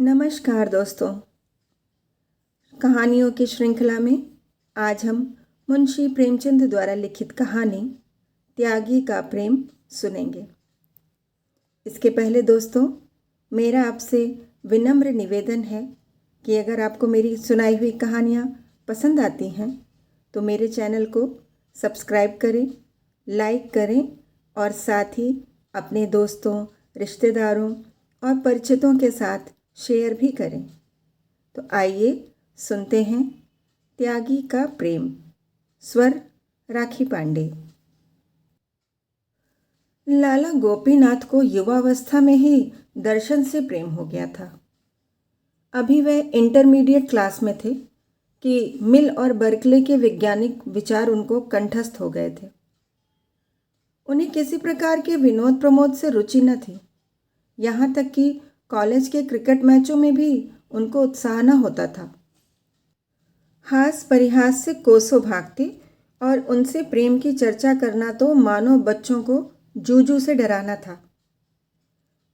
नमस्कार दोस्तों। कहानियों की श्रृंखला में आज हम मुंशी प्रेमचंद द्वारा लिखित कहानी त्यागी का प्रेम सुनेंगे। इसके पहले दोस्तों, मेरा आपसे विनम्र निवेदन है कि अगर आपको मेरी सुनाई हुई कहानियाँ पसंद आती हैं तो मेरे चैनल को सब्सक्राइब करें, लाइक करें और साथ ही अपने दोस्तों, रिश्तेदारों और परिचितों के साथ शेयर भी करें। तो आइए सुनते हैं त्यागी का प्रेम। स्वर राखी पांडे। लाला गोपीनाथ को युवावस्था में ही दर्शन से प्रेम हो गया था। अभी वह इंटरमीडिएट क्लास में थे कि मिल और बर्कले के वैज्ञानिक विचार उनको कंठस्थ हो गए थे। उन्हें किसी प्रकार के विनोद प्रमोद से रुचि न थी। यहाँ तक कि कॉलेज के क्रिकेट मैचों में भी उनको उत्साह न होता था। हास परिहास से कोसों भागते और उनसे प्रेम की चर्चा करना तो मानो बच्चों को जूजू से डराना था।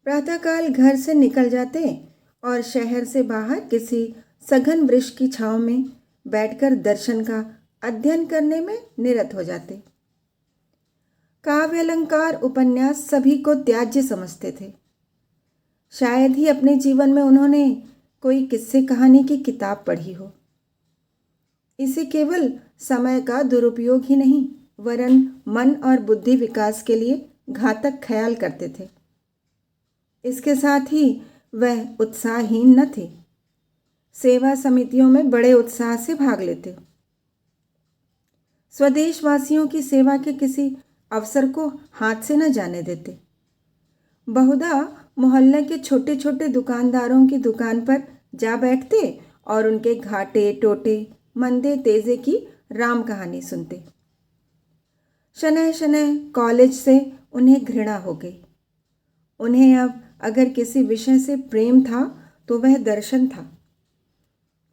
प्रातःकाल घर से निकल जाते और शहर से बाहर किसी सघन वृक्ष की छांव में बैठकर दर्शन का अध्ययन करने में निरत हो जाते। काव्य अलंकार उपन्यास सभी को त्याज्य समझते थे। शायद ही अपने जीवन में उन्होंने कोई किस्से कहानी की किताब पढ़ी हो। इसे केवल समय का दुरुपयोग ही नहीं वरन मन और बुद्धि विकास के लिए घातक ख्याल करते थे। इसके साथ ही वह उत्साहहीन न थे। सेवा समितियों में बड़े उत्साह से भाग लेते। स्वदेशवासियों की सेवा के किसी अवसर को हाथ से न जाने देते। बहुधा मोहल्ले के छोटे छोटे दुकानदारों की दुकान पर जा बैठते और उनके घाटे टोटे मंदे तेजे की राम कहानी सुनते। शनैः शनैः कॉलेज से उन्हें घृणा हो गई। उन्हें अब अगर किसी विषय से प्रेम था तो वह दर्शन था।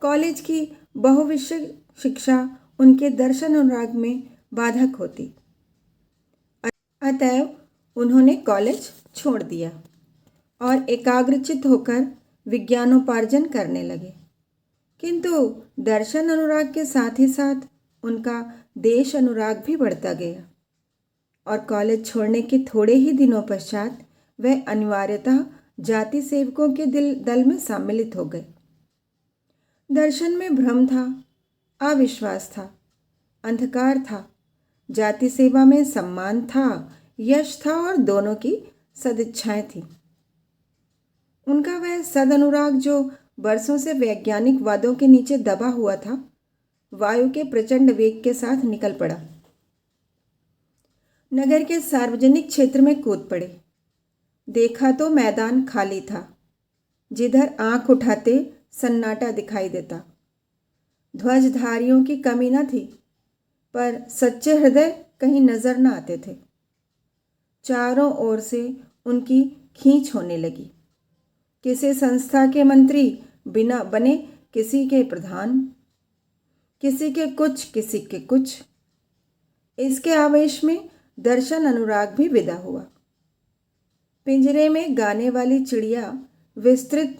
कॉलेज की बहुविषय शिक्षा उनके दर्शन अनुराग में बाधक होती। अतएव उन्होंने कॉलेज छोड़ दिया और एकाग्रचित्त होकर विज्ञानोपार्जन करने लगे। किंतु दर्शन अनुराग के साथ ही साथ उनका देश अनुराग भी बढ़ता गया और कॉलेज छोड़ने के थोड़े ही दिनों पश्चात वह अनिवार्यतः जाति सेवकों के दल में सम्मिलित हो गए। दर्शन में भ्रम था, अविश्वास था, अंधकार था। जाति सेवा में सम्मान था, यश था और दोनों की सदिच्छाएं थी। उनका वह सदनुराग जो बरसों से वैज्ञानिक वादों के नीचे दबा हुआ था, वायु के प्रचंड वेग के साथ निकल पड़ा। नगर के सार्वजनिक क्षेत्र में कूद पड़े। देखा तो मैदान खाली था। जिधर आंख उठाते सन्नाटा दिखाई देता। ध्वजधारियों की कमी न थी, पर सच्चे हृदय कहीं नजर न आते थे। चारों ओर से उनकी खींच होने लगी। किसी संस्था के मंत्री बिना बने किसी के प्रधान, किसी के कुछ किसी के कुछ। इसके आवेश में दर्शन अनुराग भी विदा हुआ। पिंजरे में गाने वाली चिड़िया विस्तृत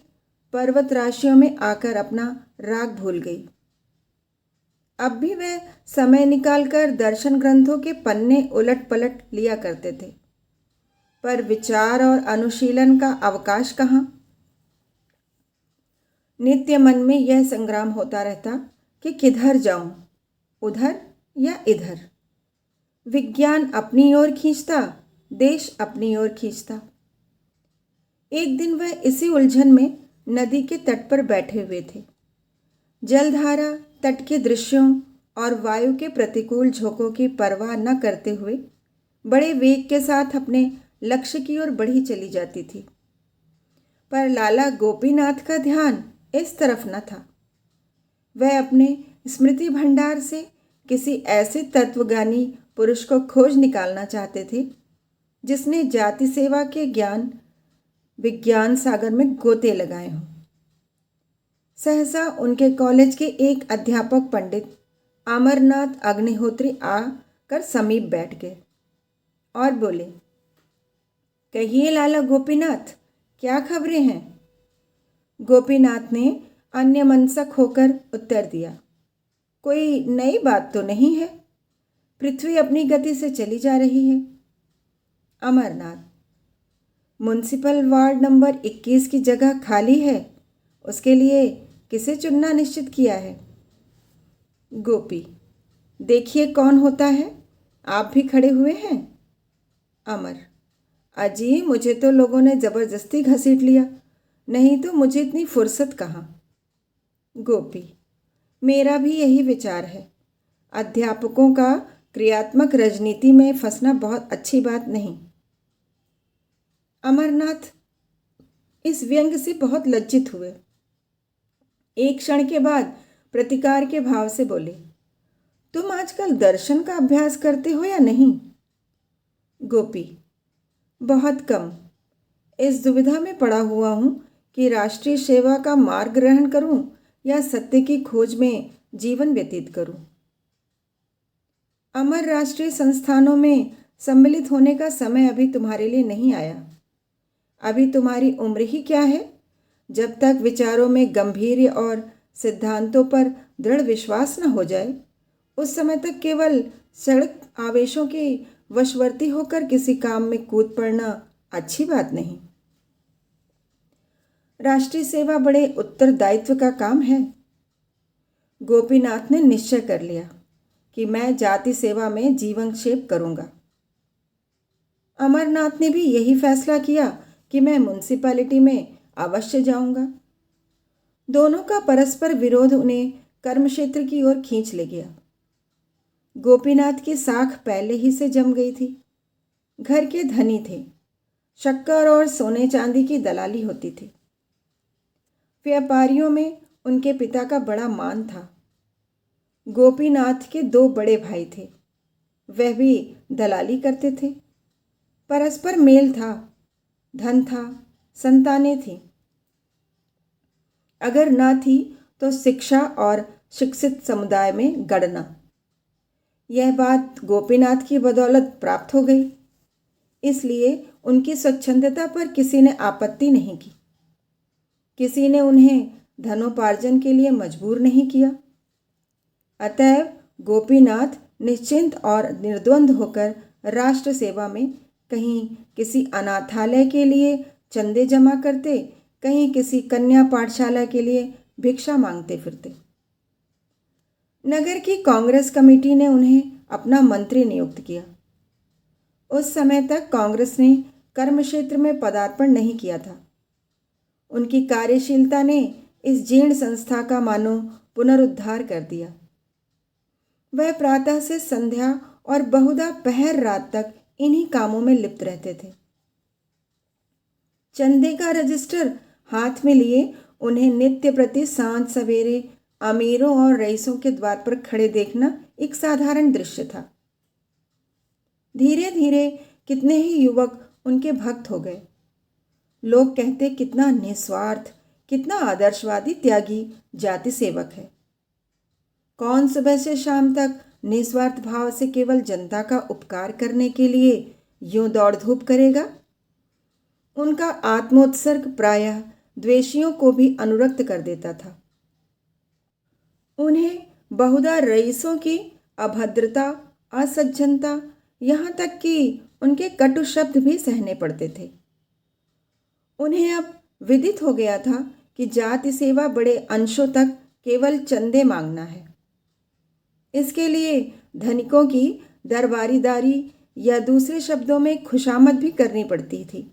पर्वत राशियों में आकर अपना राग भूल गई। अब भी वह समय निकालकर दर्शन ग्रंथों के पन्ने उलट पलट लिया करते थे, पर विचार और अनुशीलन का अवकाश कहाँ। नित्य मन में यह संग्राम होता रहता कि किधर जाऊं, उधर या इधर। विज्ञान अपनी ओर खींचता, देश अपनी ओर खींचता। एक दिन वह इसी उलझन में नदी के तट पर बैठे हुए थे। जलधारा तट के दृश्यों और वायु के प्रतिकूल झोंकों की परवाह न करते हुए बड़े वेग के साथ अपने लक्ष्य की ओर बढ़ी चली जाती थी। पर लाला गोपीनाथ का ध्यान इस तरफ न था। वह अपने स्मृति भंडार से किसी ऐसे तत्वज्ञानी पुरुष को खोज निकालना चाहते थे जिसने जाति सेवा के ज्ञान विज्ञान सागर में गोते लगाए हों। सहसा उनके कॉलेज के एक अध्यापक पंडित अमरनाथ अग्निहोत्री आकर समीप बैठ गए और बोले, कहिए लाला गोपीनाथ, क्या खबरें हैं? गोपीनाथ ने अन्यमनस्क होकर उत्तर दिया, कोई नई बात तो नहीं है। पृथ्वी अपनी गति से चली जा रही है। अमरनाथ, म्युनिसिपल वार्ड नंबर 21 की जगह खाली है, उसके लिए किसे चुनना निश्चित किया है? गोपी, देखिए कौन होता है, आप भी खड़े हुए हैं। अमर, अजी मुझे तो लोगों ने ज़बरदस्ती घसीट लिया, नहीं तो मुझे इतनी फुर्सत कहाँ। गोपी, मेरा भी यही विचार है। अध्यापकों का क्रियात्मक राजनीति में फंसना बहुत अच्छी बात नहीं। अमरनाथ इस व्यंग से बहुत लज्जित हुए। एक क्षण के बाद प्रतिकार के भाव से बोले, तुम आजकल दर्शन का अभ्यास करते हो या नहीं? गोपी, बहुत कम। इस दुविधा में पड़ा हुआ हूँ कि राष्ट्रीय सेवा का मार्ग ग्रहण करूँ या सत्य की खोज में जीवन व्यतीत करूँ। अमर राष्ट्रीय संस्थानों में सम्मिलित होने का समय अभी तुम्हारे लिए नहीं आया। अभी तुम्हारी उम्र ही क्या है? जब तक विचारों में गंभीर और सिद्धांतों पर दृढ़ विश्वास न हो जाए, उस समय तक केवल सड़क आवेशों के वशवर्ती होकर किसी काम में कूद पड़ना अच्छी बात नहीं। राष्ट्रीय सेवा बड़े उत्तरदायित्व का काम है। गोपीनाथ ने निश्चय कर लिया कि मैं जाति सेवा में जीवनक्षेप करूंगा। अमरनाथ ने भी यही फैसला किया कि मैं म्युनिसिपैलिटी में अवश्य जाऊंगा। दोनों का परस्पर विरोध उन्हें कर्मक्षेत्र की ओर खींच ले गया। गोपीनाथ की साख पहले ही से जम गई थी। घर के धनी थे, शक्कर और सोने चांदी की दलाली होती थी। व्यापारियों में उनके पिता का बड़ा मान था। गोपीनाथ के दो बड़े भाई थे, वह भी दलाली करते थे। परस्पर मेल था, धन था, संतानें थीं। अगर न थी तो शिक्षा और शिक्षित समुदाय में गणना। यह बात गोपीनाथ की बदौलत प्राप्त हो गई, इसलिए उनकी स्वच्छंदता पर किसी ने आपत्ति नहीं की। किसी ने उन्हें धनोपार्जन के लिए मजबूर नहीं किया। अतएव गोपीनाथ निश्चिंत और निर्द्वंद होकर राष्ट्र सेवा में कहीं किसी अनाथालय के लिए चंदे जमा करते, कहीं किसी कन्या पाठशाला के लिए भिक्षा मांगते फिरते। नगर की कांग्रेस कमेटी ने उन्हें अपना मंत्री नियुक्त किया। उस समय तक कांग्रेस ने कर्म क्षेत्र में पदार्पण नहीं किया था। उनकी कार्यशीलता ने इस जीर्ण संस्था का मानो पुनरुद्धार कर दिया। वह प्रातः से संध्या और बहुधा पहर रात तक इन्हीं कामों में लिप्त रहते थे। चंदे का रजिस्टर हाथ में लिए उन्हें नित्य प्रति सांझ सवेरे अमीरों और रईसों के द्वार पर खड़े देखना एक साधारण दृश्य था। धीरे धीरे कितने ही युवक उनके भक्त हो गए। लोग कहते कितना निस्वार्थ, कितना आदर्शवादी त्यागी जाति सेवक है। कौन सुबह से शाम तक निस्वार्थ भाव से केवल जनता का उपकार करने के लिए यूं दौड़ धूप करेगा? उनका आत्मोत्सर्ग प्रायः द्वेषियों को भी अनुरक्त कर देता था। उन्हें बहुधा रईसों की अभद्रता, असज्जनता, यहाँ तक कि उनके कटु शब्द भी सहने पड़ते थे। उन्हें अब विदित हो गया था कि जाति सेवा बड़े अंशों तक केवल चंदे मांगना है। इसके लिए धनिकों की दरबारीदारी या दूसरे शब्दों में खुशामद भी करनी पड़ती थी।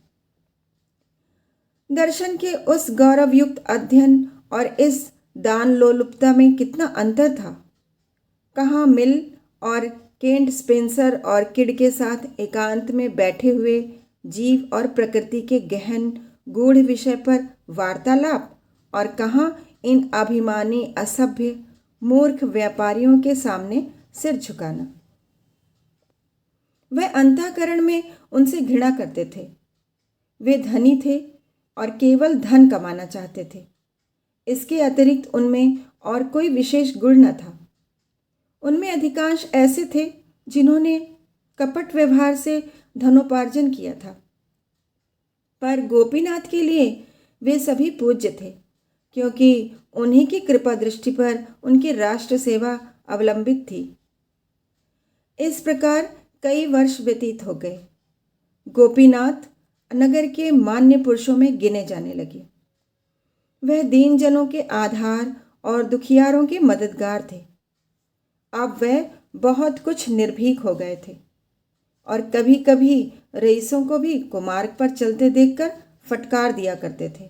दर्शन के उस गौरवयुक्त अध्ययन और इस दान लोलुपता में कितना अंतर था। कहाँ मिल और केंट स्पेंसर और किड के साथ एकांत में बैठे हुए जीव और प्रकृति के गहन गूढ़ विषय पर वार्तालाप, और कहाँ इन अभिमानी असभ्य मूर्ख व्यापारियों के सामने सिर झुकाना। वह अंतःकरण में उनसे घृणा करते थे। वे धनी थे और केवल धन कमाना चाहते थे। इसके अतिरिक्त उनमें और कोई विशेष गुण न था। उनमें अधिकांश ऐसे थे जिन्होंने कपट व्यवहार से धनोपार्जन किया था। पर गोपीनाथ के लिए वे सभी पूज्य थे, क्योंकि उन्हीं की कृपा दृष्टि पर उनकी राष्ट्र सेवा अवलंबित थी। इस प्रकार कई वर्ष व्यतीत हो गए। गोपीनाथ नगर के मान्य पुरुषों में गिने जाने लगे। वह दीन जनों के आधार और दुखियारों के मददगार थे। अब वह बहुत कुछ निर्भीक हो गए थे और कभी कभी रईसों को भी कुमार्ग पर चलते देखकर फटकार दिया करते थे।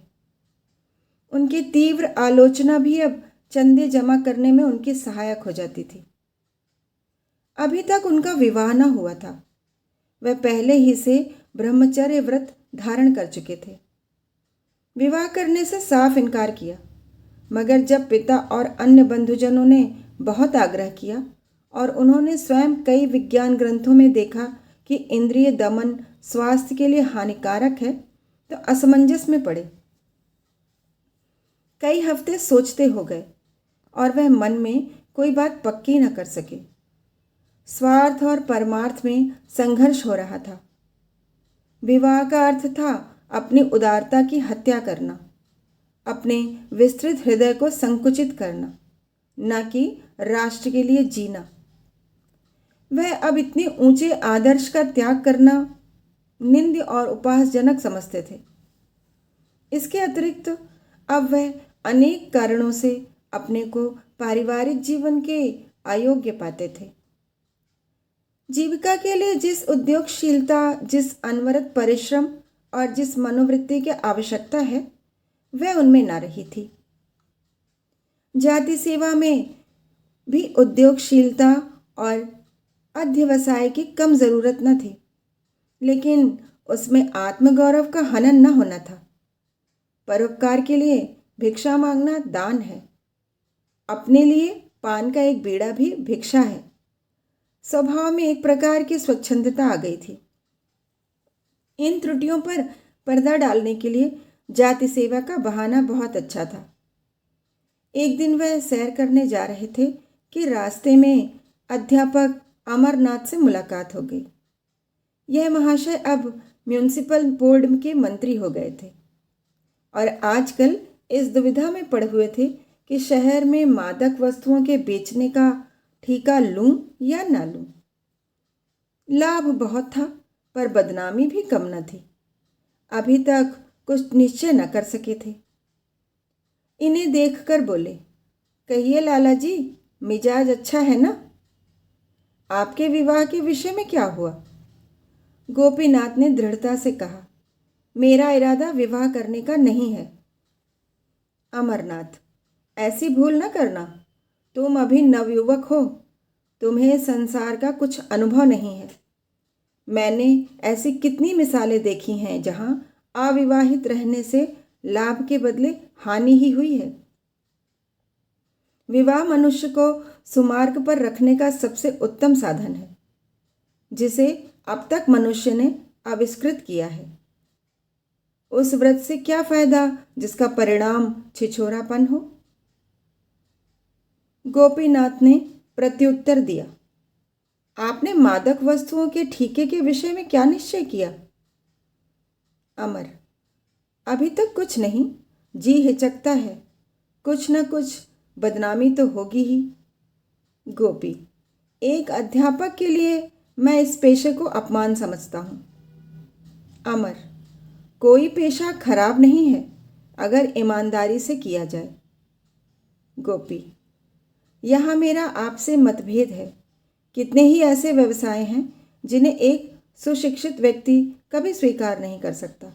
उनकी तीव्र आलोचना भी अब चंदे जमा करने में उनकी सहायक हो जाती थी। अभी तक उनका विवाह न हुआ था। वह पहले ही से ब्रह्मचर्य व्रत धारण कर चुके थे। विवाह करने से साफ इनकार किया, मगर जब पिता और अन्य बंधुजनों ने बहुत आग्रह किया और उन्होंने स्वयं कई विज्ञान ग्रंथों में देखा कि इंद्रिय दमन स्वास्थ्य के लिए हानिकारक है, तो असमंजस में पड़े। कई हफ्ते सोचते हो गए और वह मन में कोई बात पक्की न कर सके। स्वार्थ और परमार्थ में संघर्ष हो रहा था। विवाह का अर्थ था अपनी उदारता की हत्या करना, अपने विस्तृत हृदय को संकुचित करना, न कि राष्ट्र के लिए जीना। वह अब इतने ऊंचे आदर्श का त्याग करना निंद्य और उपहासजनक समझते थे। इसके अतिरिक्त अब वह अनेक कारणों से अपने को पारिवारिक जीवन के अयोग्य पाते थे। जीविका के लिए जिस उद्योगशीलता, जिस अनवरत परिश्रम और जिस मनोवृत्ति की आवश्यकता है, वह उनमें न रही थी। जाति सेवा में भी उद्योगशीलता और अध्यवसाय की कम जरूरत न थी, लेकिन उसमें आत्मगौरव का हनन न होना था। परोपकार के लिए भिक्षा मांगना दान है। अपने लिए पान का एक बीड़ा भी भिक्षा है। स्वभाव में एक प्रकार की स्वच्छंदता आ गई थी। इन त्रुटियों पर पर्दा डालने के लिए जाति सेवा का बहाना बहुत अच्छा था। एक दिन वह सैर करने जा रहे थे कि रास्ते में अध्यापक अमरनाथ से मुलाकात हो गई। यह महाशय अब म्यूनिसिपल बोर्ड के मंत्री हो गए थे और आजकल इस दुविधा में पड़े हुए थे कि शहर में मादक वस्तुओं के बेचने का ठेका लूं या ना लूं। लाभ बहुत था, पर बदनामी भी कम न थी। अभी तक कुछ निश्चय न कर सके थे। इन्हें देखकर बोले, कहिए लाला जी, मिजाज अच्छा है ना? आपके विवाह के विषय में क्या हुआ? गोपीनाथ ने दृढ़ता से कहा, मेरा इरादा विवाह करने का नहीं है। अमरनाथ, ऐसी भूल न करना। तुम अभी नवयुवक हो, तुम्हें संसार का कुछ अनुभव नहीं है। मैंने ऐसी कितनी मिसालें देखी हैं जहां अविवाहित रहने से लाभ के बदले हानि ही हुई है। विवाह मनुष्य को सुमार्ग पर रखने का सबसे उत्तम साधन है, जिसे अब तक मनुष्य ने आविष्कृत किया है। उस व्रत से क्या फायदा जिसका परिणाम छिछोरापन हो? गोपीनाथ ने प्रत्युत्तर दिया, आपने मादक वस्तुओं के ठीके के विषय में क्या निश्चय किया? अमर, अभी तक कुछ नहीं। जी हिचकता है, कुछ न कुछ बदनामी तो होगी ही। गोपी, एक अध्यापक के लिए मैं इस पेशे को अपमान समझता हूँ। अमर, कोई पेशा खराब नहीं है अगर ईमानदारी से किया जाए। गोपी, यहाँ मेरा आपसे मतभेद है। कितने ही ऐसे व्यवसाय हैं जिन्हें एक सुशिक्षित व्यक्ति कभी स्वीकार नहीं कर सकता।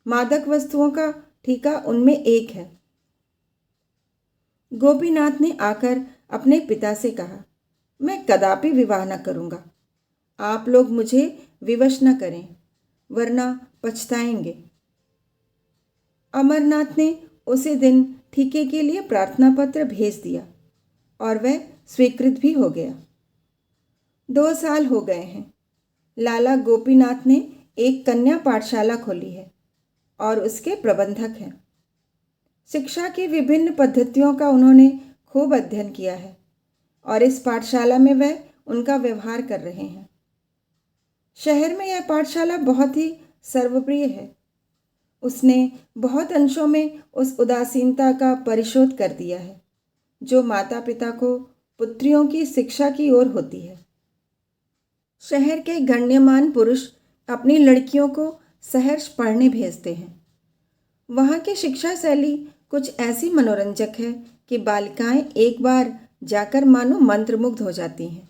मादक वस्तुओं का ठीका उनमें एक है। गोपीनाथ ने आकर अपने पिता से कहा, मैं कदापि विवाह न करूंगा। आप लोग मुझे विवश न करें, वरना पछताएंगे। अमरनाथ ने उसी दिन ठीके के लिए प्रार्थना पत्र भेज दिया और वह स्वीकृत भी हो गया। 2 साल हो गए हैं। लाला गोपीनाथ ने एक कन्या पाठशाला खोली है और उसके प्रबंधक हैं। शिक्षा की विभिन्न पद्धतियों का उन्होंने खूब अध्ययन किया है और इस पाठशाला में वह उनका व्यवहार कर रहे हैं। शहर में यह पाठशाला बहुत ही सर्वप्रिय है। उसने बहुत अंशों में उस उदासीनता का परिशोध कर दिया है जो माता पिता को पुत्रियों की शिक्षा की ओर होती है। शहर के गण्यमान पुरुष अपनी लड़कियों को सहर्ष पढ़ने भेजते हैं। वहाँ की शिक्षा शैली कुछ ऐसी मनोरंजक है कि बालिकाएं एक बार जाकर मानो मंत्रमुग्ध हो जाती हैं।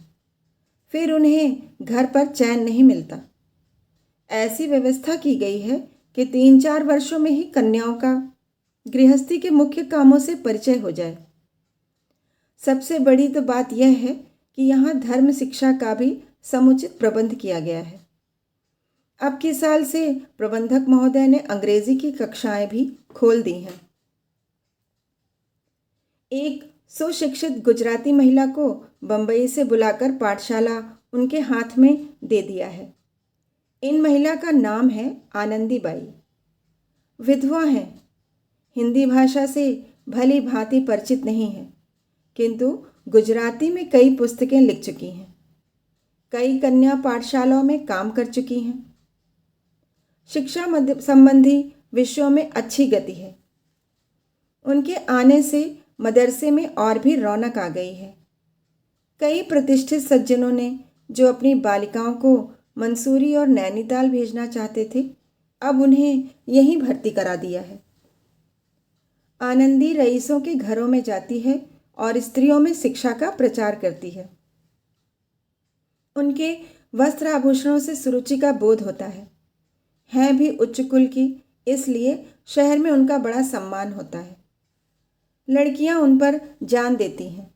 फिर उन्हें घर पर चैन नहीं मिलता। ऐसी व्यवस्था की गई है कि 3-4 वर्षों में ही कन्याओं का गृहस्थी के मुख्य कामों से परिचय हो जाए। सबसे बड़ी तो बात यह है कि यहाँ धर्म शिक्षा का भी समुचित प्रबंध किया गया है। अब के साल से प्रबंधक महोदय ने अंग्रेजी की कक्षाएं भी खोल दी हैं। एक सुशिक्षित गुजराती महिला को बंबई से बुलाकर पाठशाला उनके हाथ में दे दिया है। इन महिला का नाम है आनंदी बाई। विधवा हैं, हिंदी भाषा से भली भांति परिचित नहीं है, किंतु गुजराती में कई पुस्तकें लिख चुकी हैं। कई कन्या पाठशालाओं में काम कर चुकी हैं। शिक्षा संबंधी विषयों में अच्छी गति है। उनके आने से मदरसे में और भी रौनक आ गई है। कई प्रतिष्ठित सज्जनों ने जो अपनी बालिकाओं को मंसूरी और नैनीताल भेजना चाहते थे, अब उन्हें यहीं भर्ती करा दिया है। आनंदी रईसों के घरों में जाती है और स्त्रियों में शिक्षा का प्रचार करती है। उनके वस्त्र आभूषणों से सुरुचि का बोध होता है। हैं भी उच्च कुल की, इसलिए शहर में उनका बड़ा सम्मान होता है। लड़कियां उन पर जान देती हैं,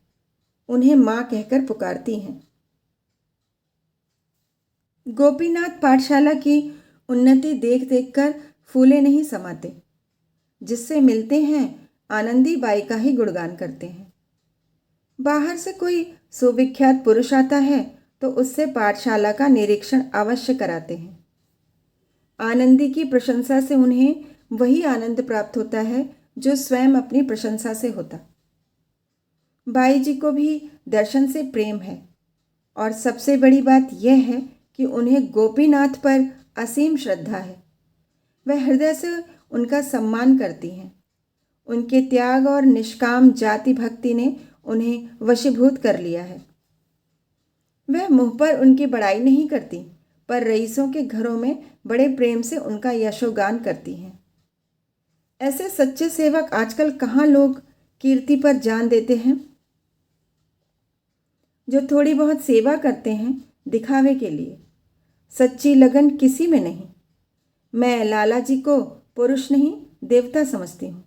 उन्हें माँ कहकर पुकारती हैं। गोपीनाथ पाठशाला की उन्नति देख देखकर फूले नहीं समाते। जिससे मिलते हैं आनंदी बाई का ही गुणगान करते हैं। बाहर से कोई सुविख्यात पुरुष आता है तो उससे पाठशाला का निरीक्षण अवश्य कराते हैं। आनंदी की प्रशंसा से उन्हें वही आनंद प्राप्त होता है जो स्वयं अपनी प्रशंसा से होता। बाई जी को भी दर्शन से प्रेम है और सबसे बड़ी बात यह है कि उन्हें गोपीनाथ पर असीम श्रद्धा है। वह हृदय से उनका सम्मान करती हैं। उनके त्याग और निष्काम जाति भक्ति ने उन्हें वशीभूत कर लिया है। वह मुँह पर उनकी बड़ाई नहीं करती, पर रईसों के घरों में बड़े प्रेम से उनका यशोगान करती हैं। ऐसे सच्चे सेवक आजकल कहाँ लोग कीर्ति पर जान देते हैं। जो थोड़ी बहुत सेवा करते हैं दिखावे के लिए, सच्ची लगन किसी में नहीं। मैं लाला जी को पुरुष नहीं देवता समझती हूँ।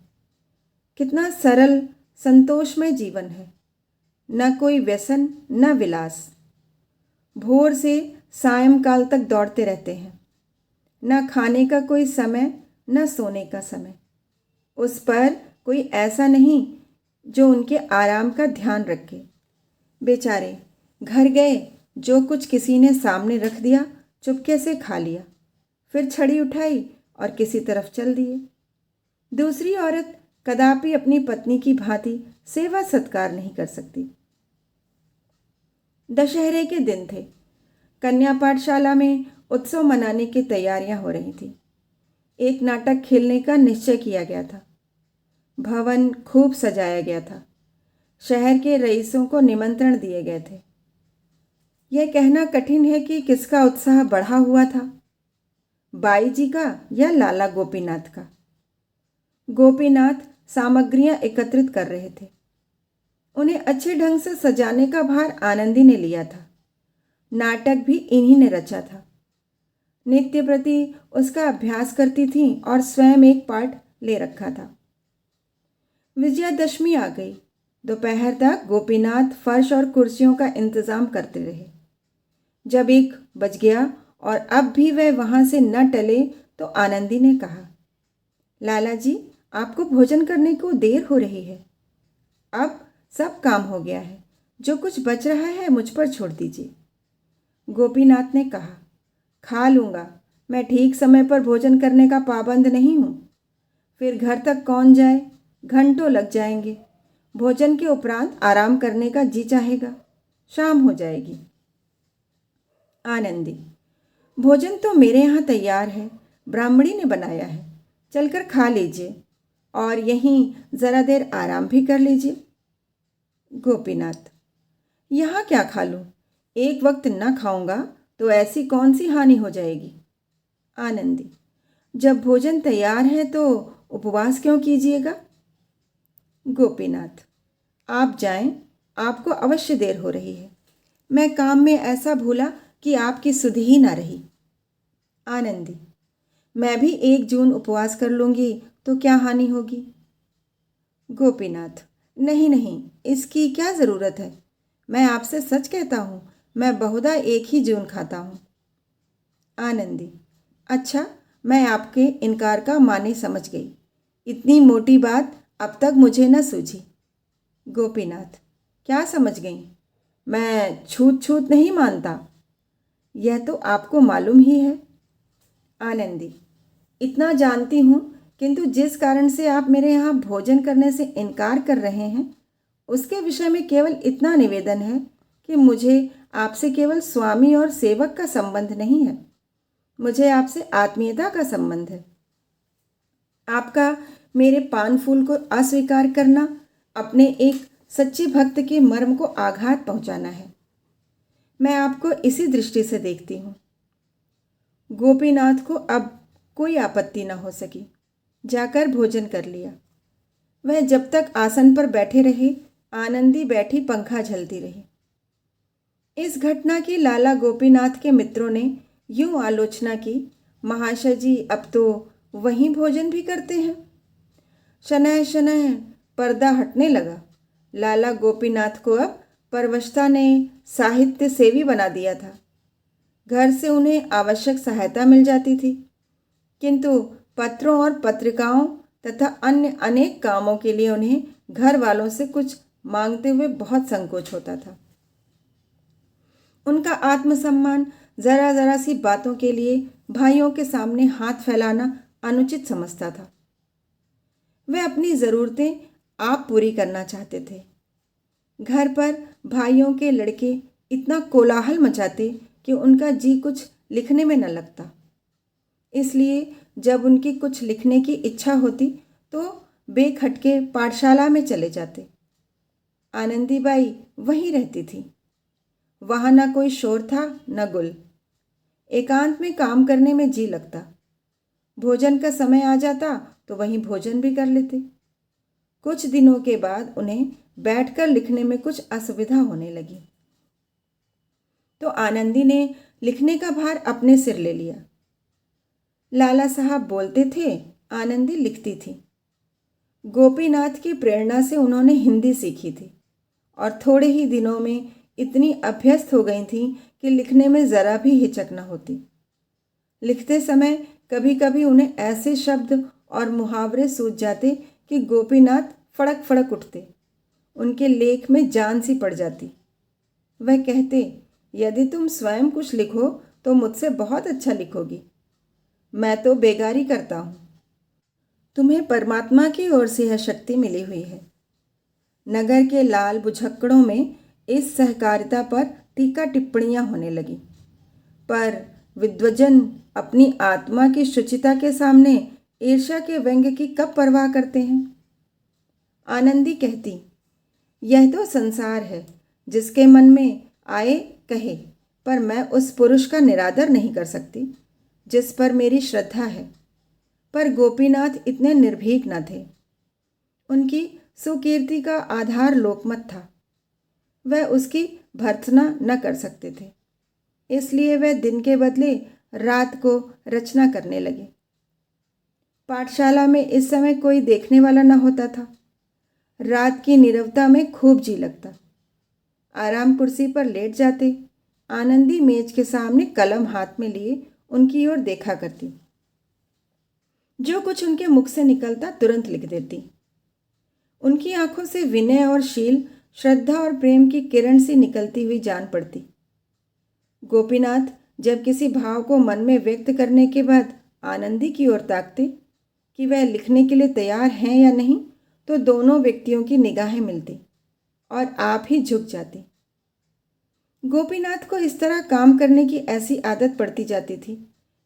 कितना सरल संतोषमय जीवन है, न कोई व्यसन न विलास। भोर से सायंकाल तक दौड़ते रहते हैं, न खाने का कोई समय न सोने का समय। उस पर कोई ऐसा नहीं जो उनके आराम का ध्यान रखे। बेचारे घर गए, जो कुछ किसी ने सामने रख दिया चुपके से खा लिया, फिर छड़ी उठाई और किसी तरफ चल दिए। दूसरी औरत कदापि अपनी पत्नी की भांति सेवा सत्कार नहीं कर सकती। दशहरे के दिन थे। कन्या पाठशाला में उत्सव मनाने की तैयारियां हो रही थी। एक नाटक खेलने का निश्चय किया गया था। भवन खूब सजाया गया था। शहर के रईसों को निमंत्रण दिए गए थे। यह कहना कठिन है कि किसका उत्साह बढ़ा हुआ था, बाई जी का या लाला गोपीनाथ का। गोपीनाथ सामग्रियां एकत्रित कर रहे थे। उन्हें अच्छे ढंग से सजाने का भार आनंदी ने लिया था। नाटक भी इन्हीं ने रचा था। नित्य प्रति उसका अभ्यास करती थीं और स्वयं एक पाठ ले रखा था। विजयादशमी आ गई। दोपहर तक गोपीनाथ फर्श और कुर्सियों का इंतजाम करते रहे। जब 1 बज गया और अब भी वह वहाँ से न टले तो आनंदी ने कहा, लाला जी, आपको भोजन करने को देर हो रही है। अब सब काम हो गया है, जो कुछ बच रहा है मुझ पर छोड़ दीजिए। गोपीनाथ ने कहा, खा लूँगा, मैं ठीक समय पर भोजन करने का पाबंद नहीं हूँ। फिर घर तक कौन जाए, घंटों लग जाएंगे। भोजन के उपरांत आराम करने का जी चाहेगा, शाम हो जाएगी। आनंदी, भोजन तो मेरे यहाँ तैयार है, ब्राह्मणी ने बनाया है। चलकर खा लीजिए और यहीं ज़रा देर आराम भी कर लीजिए। गोपीनाथ, यहाँ क्या खा लूँ? एक वक्त न खाऊंगा तो ऐसी कौन सी हानि हो जाएगी? आनंदी, जब भोजन तैयार है तो उपवास क्यों कीजिएगा? गोपीनाथ, आप जाएं, आपको अवश्य देर हो रही है। मैं काम में ऐसा भूला कि आपकी सुध ही ना रही। आनंदी, मैं भी 1 जून उपवास कर लूँगी तो क्या हानि होगी? गोपीनाथ, नहीं नहीं, इसकी क्या ज़रूरत है? मैं आपसे सच कहता हूँ, मैं बहुधा 1 ही जून खाता हूँ। आनंदी, अच्छा, मैं आपके इनकार का मानी समझ गई। इतनी मोटी बात अब तक मुझे न सूझी। गोपीनाथ, क्या समझ गई? मैं छूत छूत नहीं मानता, यह तो आपको मालूम ही है। आनंदी, इतना जानती हूँ, किंतु जिस कारण से आप मेरे यहाँ भोजन करने से इनकार कर रहे हैं उसके विषय में केवल इतना निवेदन है कि मुझे आपसे केवल स्वामी और सेवक का संबंध नहीं है, मुझे आपसे आत्मीयता का संबंध है। आपका मेरे पान फूल को अस्वीकार करना अपने एक सच्चे भक्त के मर्म को आघात पहुंचाना है। मैं आपको इसी दृष्टि से देखती हूँ। गोपीनाथ को अब कोई आपत्ति न हो सकी, जाकर भोजन कर लिया। वह जब तक आसन पर बैठे रहे, आनंदी बैठी पंखा झलती रही। इस घटना की लाला गोपीनाथ के मित्रों ने यूं आलोचना की, महाशय जी अब तो वहीं भोजन भी करते हैं। शनैः शनैः पर्दा हटने लगा। लाला गोपीनाथ को अब परवशता ने साहित्य सेवी बना दिया था। घर से उन्हें आवश्यक सहायता मिल जाती थी, किंतु पत्रों और पत्रिकाओं तथा अन्य अनेक कामों के लिए उन्हें घर वालों से कुछ मांगते हुए बहुत संकोच होता था। उनका आत्मसम्मान जरा जरा सी बातों के लिए भाइयों के सामने हाथ फैलाना अनुचित समझता था। वे अपनी ज़रूरतें आप पूरी करना चाहते थे। घर पर भाइयों के लड़के इतना कोलाहल मचाते कि उनका जी कुछ लिखने में न लगता। इसलिए जब उनकी कुछ लिखने की इच्छा होती तो बेखटके पाठशाला में चले जाते। आनंदीबाई वहीं रहती थी। वहाँ न कोई शोर था न गुल। एकांत में काम करने में जी लगता। भोजन का समय आ जाता तो वहीं भोजन भी कर लेते। कुछ दिनों के बाद उन्हें बैठकर लिखने में कुछ असुविधा होने लगी, तो आनंदी ने लिखने का भार अपने सिर ले लिया। लाला साहब बोलते थे, आनंदी लिखती थी। गोपीनाथ की प्रेरणा से उन्होंने हिंदी सीखी थी और थोड़े ही दिनों में इतनी अभ्यस्त हो गई थी कि लिखने में ज़रा भी हिचक न होती। लिखते समय कभी कभी उन्हें ऐसे शब्द और मुहावरे सूझ जाते कि गोपीनाथ फड़क फड़क उठते। उनके लेख में जान सी पड़ जाती। वह कहते, यदि तुम स्वयं कुछ लिखो तो मुझसे बहुत अच्छा लिखोगी। मैं तो बेगारी करता हूँ, तुम्हें परमात्मा की ओर से यह शक्ति मिली हुई है। नगर के लाल बुझक्कड़ों में इस सहकारिता पर टीका टिप्पणियाँ होने लगी, पर विद्वजन अपनी आत्मा की शुचिता के सामने ईर्ष्या के व्यंग्य की कब परवाह करते हैं। आनंदी कहती, यह तो संसार है, जिसके मन में आए कहे, पर मैं उस पुरुष का निरादर नहीं कर सकती जिस पर मेरी श्रद्धा है। पर गोपीनाथ इतने निर्भीक न थे। उनकी सुकीर्ति का आधार लोकमत था। वह उसकी भर्त्सना न कर सकते थे, इसलिए वह दिन के बदले रात को रचना करने लगे। पाठशाला में इस समय कोई देखने वाला न होता था। रात की नीरवता में खूब जी लगता। आराम कुर्सी पर लेट जाते। आनंदी मेज के सामने कलम हाथ में लिए उनकी ओर देखा करती। जो कुछ उनके मुख से निकलता तुरंत लिख देती। उनकी आंखों से विनय और शील, श्रद्धा और प्रेम की किरण सी निकलती हुई जान पड़ती। गोपीनाथ जब किसी भाव को मन में व्यक्त करने के बाद आनंदी की ओर ताकते कि वह लिखने के लिए तैयार हैं या नहीं, तो दोनों व्यक्तियों की निगाहें मिलती और आप ही झुक जाती। गोपीनाथ को इस तरह काम करने की ऐसी आदत पड़ती जाती थी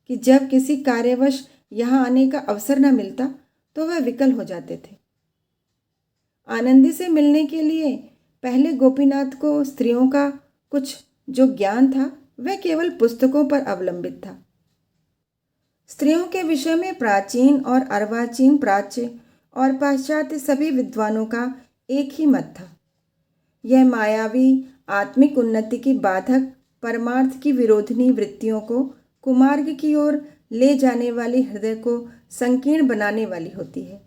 कि जब किसी कार्यवश यहाँ आने का अवसर न मिलता तो वह विकल हो जाते थे। आनंदी से मिलने के लिए पहले गोपीनाथ को स्त्रियों का कुछ जो ज्ञान था वह केवल पुस्तकों पर अवलंबित था। स्त्रियों के विषय में प्राचीन और अर्वाचीन प्राच्य और पाश्चात्य सभी विद्वानों का एक ही मत था। यह मायावी आत्मिक उन्नति की बाधक परमार्थ की विरोधिनी वृत्तियों को कुमार्ग की ओर ले जाने वाली हृदय को संकीर्ण बनाने वाली होती है।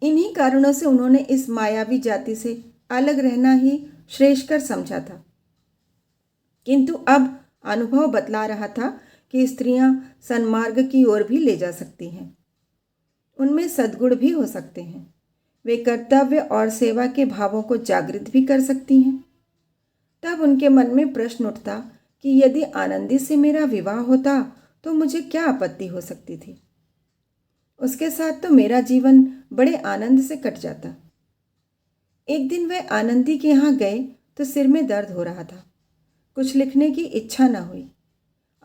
इन्हीं कारणों से उन्होंने इस मायावी जाति से अलग रहना ही श्रेष्ठकर समझा था। किंतु अब अनुभव बतला रहा था कि स्त्रियां सन्मार्ग की ओर भी ले जा सकती हैं। उनमें सद्गुण भी हो सकते हैं। वे कर्तव्य और सेवा के भावों को जागृत भी कर सकती हैं। तब उनके मन में प्रश्न उठता कि यदि आनंदी से मेरा विवाह होता तो मुझे क्या आपत्ति हो सकती थी। उसके साथ तो मेरा जीवन बड़े आनंद से कट जाता। एक दिन वह आनंदी के यहाँ गए तो सिर में दर्द हो रहा था। कुछ लिखने की इच्छा न हुई।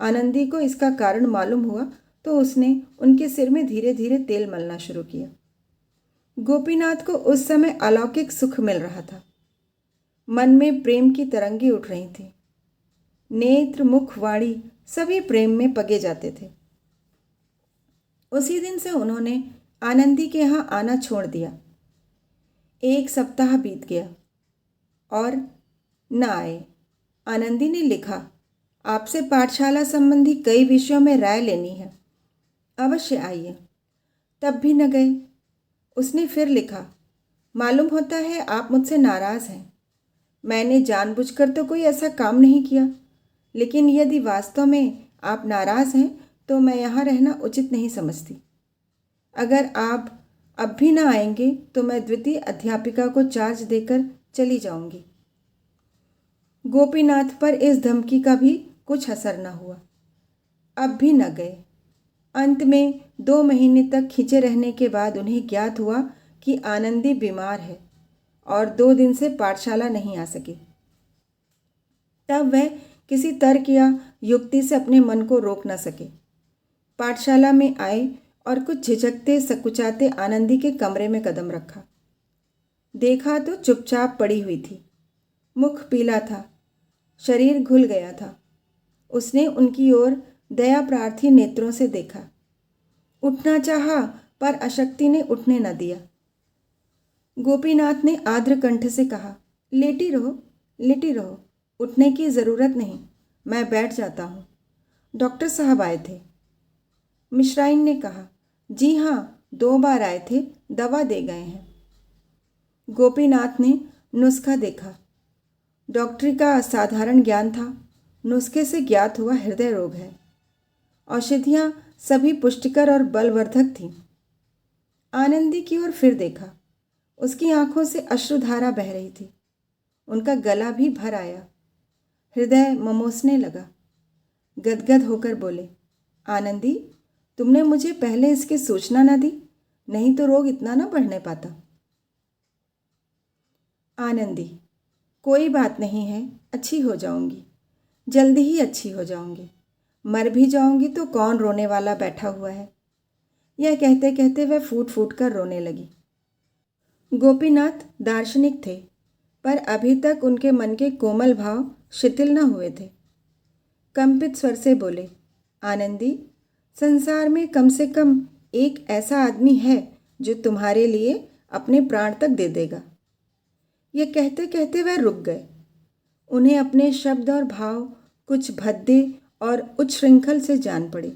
आनंदी को इसका कारण मालूम हुआ तो उसने उनके सिर में धीरे धीरे तेल मलना शुरू किया। गोपीनाथ को उस समय अलौकिक सुख मिल रहा था। मन में प्रेम की तरंगे उठ रही थी। नेत्र मुख वाणी सभी प्रेम में पगे जाते थे। उसी दिन से उन्होंने आनंदी के यहाँ आना छोड़ दिया। 1 सप्ताह बीत गया और न आए। आनंदी ने लिखा, आपसे पाठशाला संबंधी कई विषयों में राय लेनी है, अवश्य आइए। तब भी न गए। उसने फिर लिखा, मालूम होता है आप मुझसे नाराज़ हैं। मैंने जानबूझकर तो कोई ऐसा काम नहीं किया, लेकिन यदि वास्तव में आप नाराज़ हैं तो मैं यहाँ रहना उचित नहीं समझती। अगर आप अब भी ना आएंगे तो मैं द्वितीय अध्यापिका को चार्ज देकर चली जाऊंगी। गोपीनाथ पर इस धमकी का भी कुछ असर न हुआ। अब भी न गए। अंत में 2 महीने तक खिंचे रहने के बाद उन्हें ज्ञात हुआ कि आनंदी बीमार है और 2 दिन से पाठशाला नहीं आ सकी। तब वह किसी तर्क या युक्ति से अपने मन को रोक न सके। पाठशाला में आए और कुछ झिझकते सकुचाते आनंदी के कमरे में कदम रखा। देखा तो चुपचाप पड़ी हुई थी। मुख पीला था, शरीर घुल गया था। उसने उनकी ओर दया प्रार्थी नेत्रों से देखा। उठना चाहा पर अशक्ति ने उठने न दिया। गोपीनाथ ने आर्द्र कंठ से कहा, लेटी रहो, लेटी रहो, उठने की ज़रूरत नहीं, मैं बैठ जाता हूँ। डॉक्टर साहब आए थे। मिश्राइन ने कहा, जी हाँ, 2 बार आए थे, दवा दे गए हैं। गोपीनाथ ने नुस्खा देखा। डॉक्टरी का साधारण ज्ञान था। नुस्खे से ज्ञात हुआ हृदय रोग है। औषधियाँ सभी पुष्टिकर और बलवर्धक थीं। आनंदी की ओर फिर देखा। उसकी आंखों से अश्रुधारा बह रही थी। उनका गला भी भर आया। हृदय ममोसने लगा। गदगद होकर बोले, आनंदी, तुमने मुझे पहले इसकी सूचना न दी, नहीं तो रोग इतना न बढ़ने पाता। आनंदी, कोई बात नहीं है, अच्छी हो जाऊंगी, जल्दी ही अच्छी हो जाऊंगी। मर भी जाऊंगी तो कौन रोने वाला बैठा हुआ है। यह कहते कहते वह फूट फूट कर रोने लगी। गोपीनाथ दार्शनिक थे, पर अभी तक उनके मन के कोमल भाव शिथिल न हुए थे। कंपित स्वर से बोले, आनंदी, संसार में कम से कम एक ऐसा आदमी है जो तुम्हारे लिए अपने प्राण तक दे देगा। यह कहते कहते वह रुक गए। उन्हें अपने शब्द और भाव कुछ भद्दे और उच्छृंखल से जान पड़े।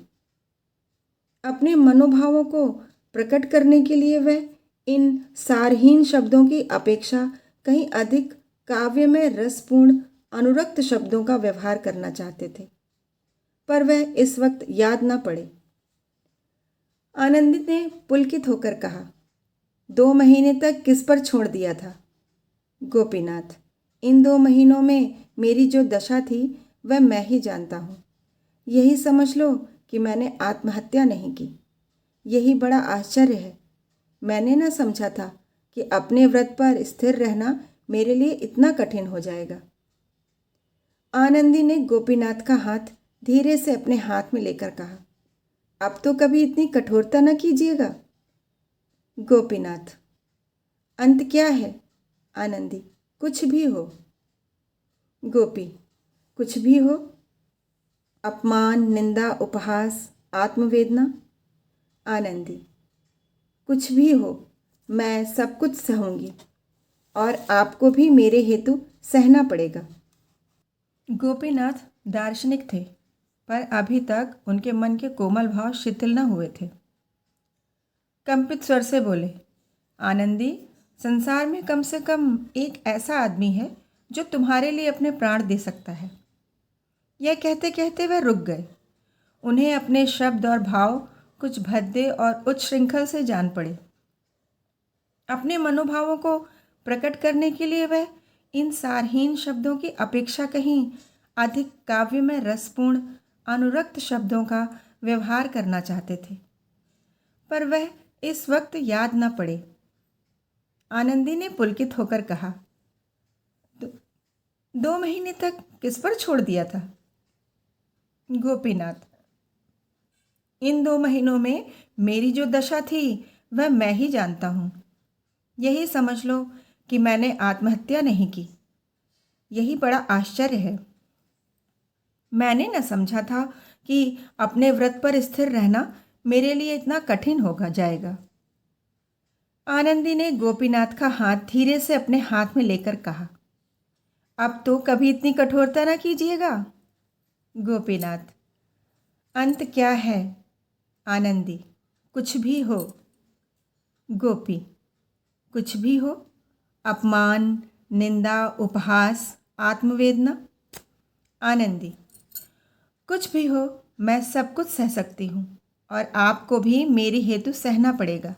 अपने मनोभावों को प्रकट करने के लिए वह इन सारहीन शब्दों की अपेक्षा कहीं अधिक काव्य में रसपूर्ण अनुरक्त शब्दों का व्यवहार करना चाहते थे, पर वह इस वक्त याद न पड़े। आनंदित ने पुलकित होकर कहा, 2 महीने तक किस पर छोड़ दिया था? गोपीनाथ, इन 2 महीनों में मेरी जो दशा थी वह मैं ही जानता हूँ। यही समझ लो कि मैंने आत्महत्या नहीं की। यही बड़ा आश्चर्य है। मैंने न समझा था कि अपने व्रत पर स्थिर रहना मेरे लिए इतना कठिन हो जाएगा। आनंदी ने गोपीनाथ का हाथ धीरे से अपने हाथ में लेकर कहा, अब तो कभी इतनी कठोरता न कीजिएगा। गोपीनाथ, अंत क्या है? आनंदी, कुछ भी हो। गोपी, कुछ भी हो? अपमान, निंदा, उपहास, आत्मवेदना? आनंदी, कुछ भी हो, मैं सब कुछ सहूंगी और आपको भी मेरे हेतु सहना पड़ेगा। गोपीनाथ दार्शनिक थे, पर अभी तक उनके मन के कोमल भाव शिथिल न हुए थे। कंपित स्वर से बोले, आनंदी, संसार में कम से कम एक ऐसा आदमी है जो तुम्हारे लिए अपने प्राण दे सकता है। यह कहते कहते वह रुक गए। उन्हें अपने शब्द और भाव कुछ भद्दे और उच्च श्रृंखल से जान पड़े। अपने मनोभावों को प्रकट करने के लिए वह इन सारहीन शब्दों की अपेक्षा कहीं अधिक काव्य में रसपूर्ण अनुरक्त शब्दों का व्यवहार करना चाहते थे, पर वह इस वक्त याद न पड़े। आनंदी ने पुलकित होकर कहा, 2 महीने तक किस पर छोड़ दिया था? गोपीनाथ, इन 2 महीनों में मेरी जो दशा थी वह मैं ही जानता हूँ। यही समझ लो कि मैंने आत्महत्या नहीं की। यही बड़ा आश्चर्य है। मैंने न समझा था कि अपने व्रत पर स्थिर रहना मेरे लिए इतना कठिन होगा जाएगा। आनंदी ने गोपीनाथ का हाथ धीरे से अपने हाथ में लेकर कहा, अब तो कभी इतनी कठोरता न कीजिएगा। गोपीनाथ, अंत क्या है? आनंदी, कुछ भी हो। गोपी, कुछ भी हो? अपमान, निंदा, उपहास, आत्मवेदना? आनंदी, कुछ भी हो, मैं सब कुछ सह सकती हूँ और आपको भी मेरी हेतु सहना पड़ेगा।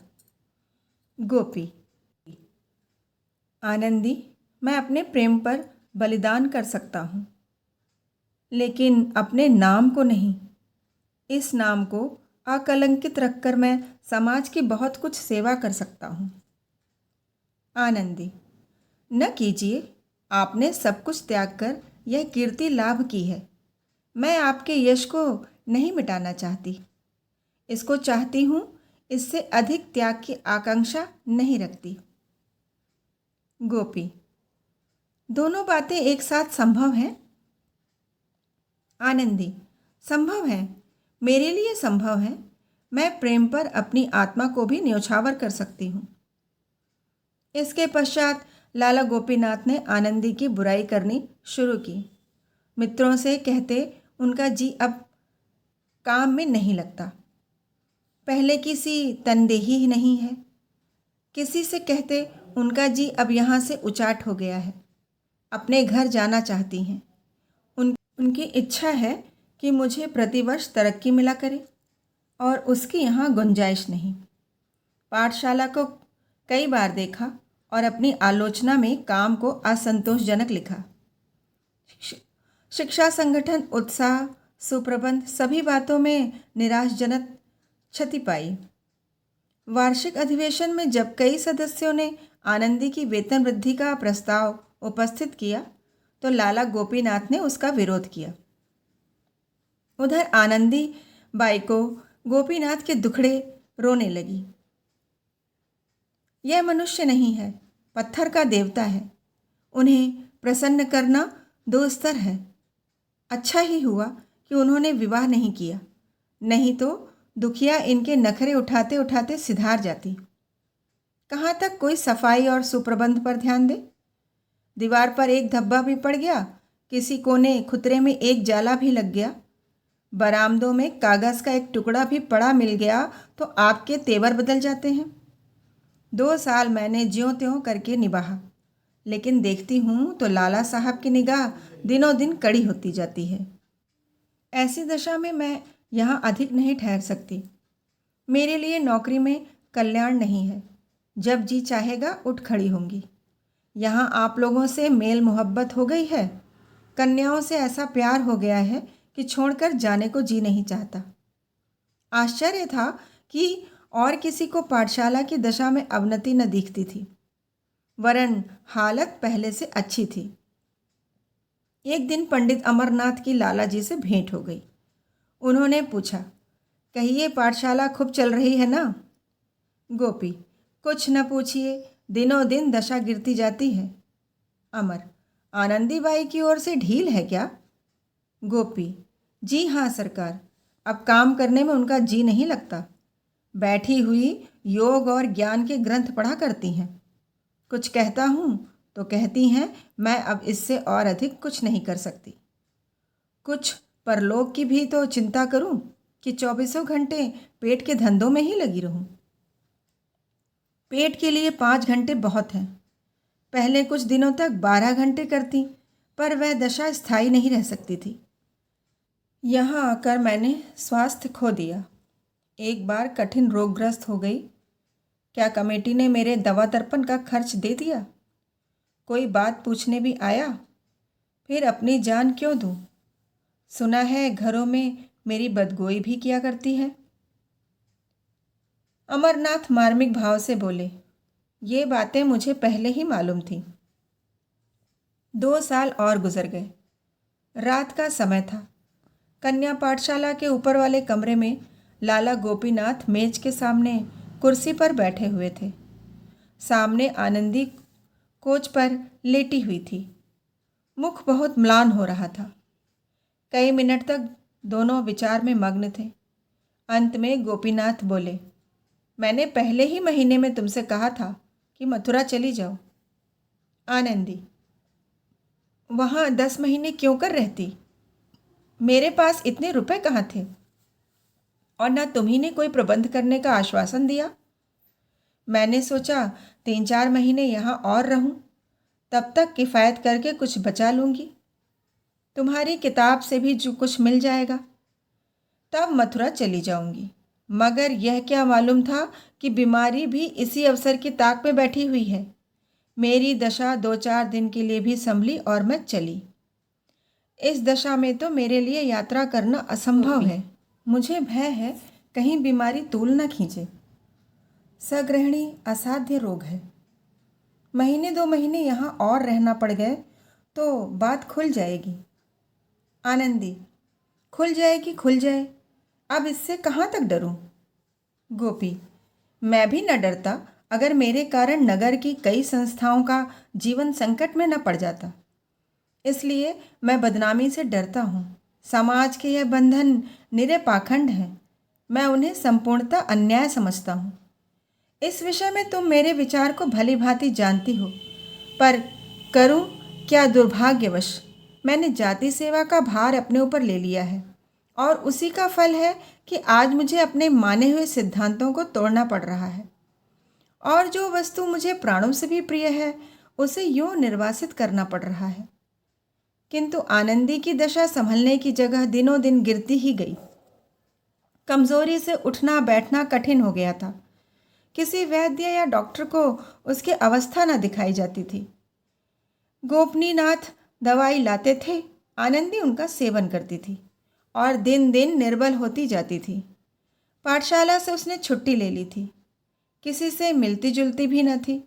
गोपी, आनंदी, मैं अपने प्रेम पर बलिदान कर सकता हूँ, लेकिन अपने नाम को नहीं। इस नाम को अकलंकित रखकर मैं समाज की बहुत कुछ सेवा कर सकता हूँ। आनंदी, न कीजिए। आपने सब कुछ त्याग कर यह कीर्ति लाभ की है। मैं आपके यश को नहीं मिटाना चाहती। इसको चाहती हूँ, इससे अधिक त्याग की आकांक्षा नहीं रखती। गोपी, दोनों बातें एक साथ संभव हैं? आनंदी, संभव है। मेरे लिए संभव है। मैं प्रेम पर अपनी आत्मा को भी न्योछावर कर सकती हूँ। इसके पश्चात लाला गोपीनाथ ने आनंदी की बुराई करनी शुरू की। मित्रों से कहते उनका जी अब काम में नहीं लगता, पहले किसी तनदेही ही नहीं है। किसी से कहते उनका जी अब यहाँ से उचाट हो गया है, अपने घर जाना चाहती हैं। उनकी इच्छा है कि मुझे प्रतिवर्ष तरक्की मिला करे और उसकी यहाँ गुंजाइश नहीं। पाठशाला को कई बार देखा और अपनी आलोचना में काम को असंतोषजनक लिखा। शिक्षा संगठन, उत्साह, सुप्रबंध सभी बातों में निराशजनक क्षति पाई। वार्षिक अधिवेशन में जब कई सदस्यों ने आनंदी की वेतन वृद्धि का प्रस्ताव उपस्थित किया तो लाला गोपीनाथ ने उसका विरोध किया। उधर आनंदी बाई को गोपीनाथ के दुखड़े रोने लगी। यह मनुष्य नहीं है, पत्थर का देवता है। उन्हें प्रसन्न करना दोस्तर है। अच्छा ही हुआ कि उन्होंने विवाह नहीं किया, नहीं तो दुखिया इनके नखरे उठाते उठाते सिधार जाती। कहाँ तक कोई सफाई और सुप्रबंध पर ध्यान दे? दीवार पर एक धब्बा भी पड़ गया, किसी कोने खुतरे में एक जाला भी लग गया, बरामदों में कागज़ का एक टुकड़ा भी पड़ा मिल गया तो आपके तेवर बदल जाते हैं। 2 साल मैंने ज्यों त्यों करके निभाा, लेकिन देखती हूँ तो लाला साहब की निगाह दिनों दिन कड़ी होती जाती है। ऐसी दशा में मैं यहाँ अधिक नहीं ठहर सकती। मेरे लिए नौकरी में कल्याण नहीं है। जब जी चाहेगा उठ खड़ी होंगी। यहाँ आप लोगों से मेल मोहब्बत हो गई है, कन्याओं से ऐसा प्यार हो गया है कि छोड़कर जाने को जी नहीं चाहता। आश्चर्य था कि और किसी को पाठशाला की दशा में अवनति न दिखती थी, वरन हालत पहले से अच्छी थी। एक दिन पंडित अमरनाथ की लाला जी से भेंट हो गई। उन्होंने पूछा, कहिए, पाठशाला खूब चल रही है ना? गोपी, कुछ न पूछिए, दिनों दिन दशा गिरती जाती है। अमर, आनंदी बाई की ओर से ढील है क्या? गोपी, जी हाँ सरकार, अब काम करने में उनका जी नहीं लगता। बैठी हुई योग और ज्ञान के ग्रंथ पढ़ा करती हैं। कुछ कहता हूँ तो कहती हैं मैं अब इससे और अधिक कुछ नहीं कर सकती। कुछ परलोक की भी तो चिंता करूँ कि चौबीसों घंटे पेट के धंधों में ही लगी रहूँ। पेट के लिए 5 घंटे बहुत हैं। पहले कुछ दिनों तक 12 घंटे करती, पर वह दशा स्थायी नहीं रह सकती थी। यहाँ आकर मैंने स्वास्थ्य खो दिया। एक बार कठिन रोगग्रस्त हो गई। क्या कमेटी ने मेरे दवा तर्पण का खर्च दे दिया? कोई बात पूछने भी आया? फिर अपनी जान क्यों दूँ? सुना है घरों में मेरी बदगोई भी किया करती है। अमरनाथ मार्मिक भाव से बोले, ये बातें मुझे पहले ही मालूम थी। 2 साल और गुजर गए। रात का समय था। कन्या पाठशाला के ऊपर वाले कमरे में लाला गोपीनाथ मेज के सामने कुर्सी पर बैठे हुए थे। सामने आनंदी कोच पर लेटी हुई थी। मुख बहुत म्लान हो रहा था। कई मिनट तक दोनों विचार में मग्न थे। अंत में गोपीनाथ बोले, मैंने पहले ही महीने में तुमसे कहा था कि मथुरा चली जाओ। आनंदी, वहाँ 10 महीने क्यों कर रहती? मेरे पास इतने रुपए कहाँ थे? और न तुम्ही ने कोई प्रबंध करने का आश्वासन दिया। मैंने सोचा 3-4 महीने यहाँ और रहूं, तब तक किफ़ायत करके कुछ बचा लूँगी। तुम्हारी किताब से भी जो कुछ मिल जाएगा, तब मथुरा चली जाऊँगी। मगर यह क्या मालूम था कि बीमारी भी इसी अवसर की ताक पे बैठी हुई है। मेरी दशा 2-4 दिन के लिए भी संभली और मैं चली। इस दशा में तो मेरे लिए यात्रा करना असंभव है। मुझे भय है कहीं बीमारी तूल न खींचे। सग्रहणी असाध्य रोग है। महीने 2 महीने यहाँ और रहना पड़ गए तो बात खुल जाएगी। आनंदी, खुल जाएगी, खुल जाए, अब इससे कहाँ तक डरूं? गोपी, मैं भी न डरता अगर मेरे कारण नगर की कई संस्थाओं का जीवन संकट में न पड़ जाता। इसलिए मैं बदनामी से डरता हूँ। समाज के यह बंधन निरे पाखंड हैं। मैं उन्हें संपूर्णतः अन्याय समझता हूँ। इस विषय में तुम मेरे विचार को भली भांति जानती हो, पर करूँ क्या? दुर्भाग्यवश मैंने जाति सेवा का भार अपने ऊपर ले लिया है और उसी का फल है कि आज मुझे अपने माने हुए सिद्धांतों को तोड़ना पड़ रहा है और जो वस्तु मुझे प्राणों से भी प्रिय है उसे यूं निर्वासित करना पड़ रहा है। किंतु आनंदी की दशा संभलने की जगह दिनों दिन गिरती ही गई। कमजोरी से उठना बैठना कठिन हो गया था। किसी वैद्य या डॉक्टर को उसकी अवस्था न दिखाई जाती थी। गोपनीनाथ दवाई लाते थे, आनंदी उनका सेवन करती थी और दिन दिन निर्बल होती जाती थी। पाठशाला से उसने छुट्टी ले ली थी। किसी से मिलती जुलती भी न थी।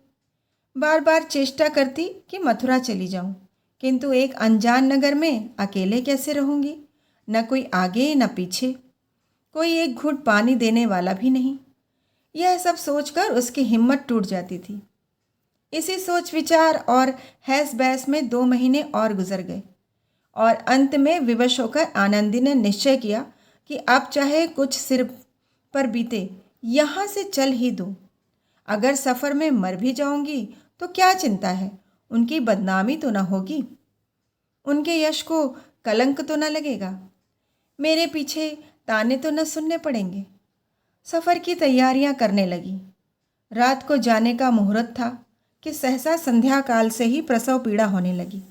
बार बार चेष्टा करती कि मथुरा चली जाऊं, किंतु एक अनजान नगर में अकेले कैसे रहूंगी? न कोई आगे न पीछे, कोई एक घूंट पानी देने वाला भी नहीं। यह सब सोचकर उसकी हिम्मत टूट जाती थी। इसी सोच विचार और हैस बैस में 2 महीने और गुजर गए और अंत में विवश होकर आनंदी ने निश्चय किया कि अब चाहे कुछ सिर पर बीते, यहाँ से चल ही दूँ। अगर सफ़र में मर भी जाऊंगी तो क्या चिंता है? उनकी बदनामी तो न होगी, उनके यश को कलंक तो न लगेगा, मेरे पीछे ताने तो न सुनने पड़ेंगे। सफ़र की तैयारियां करने लगी। रात को जाने का मुहूर्त था कि सहसा संध्या काल से ही प्रसव पीड़ा होने लगी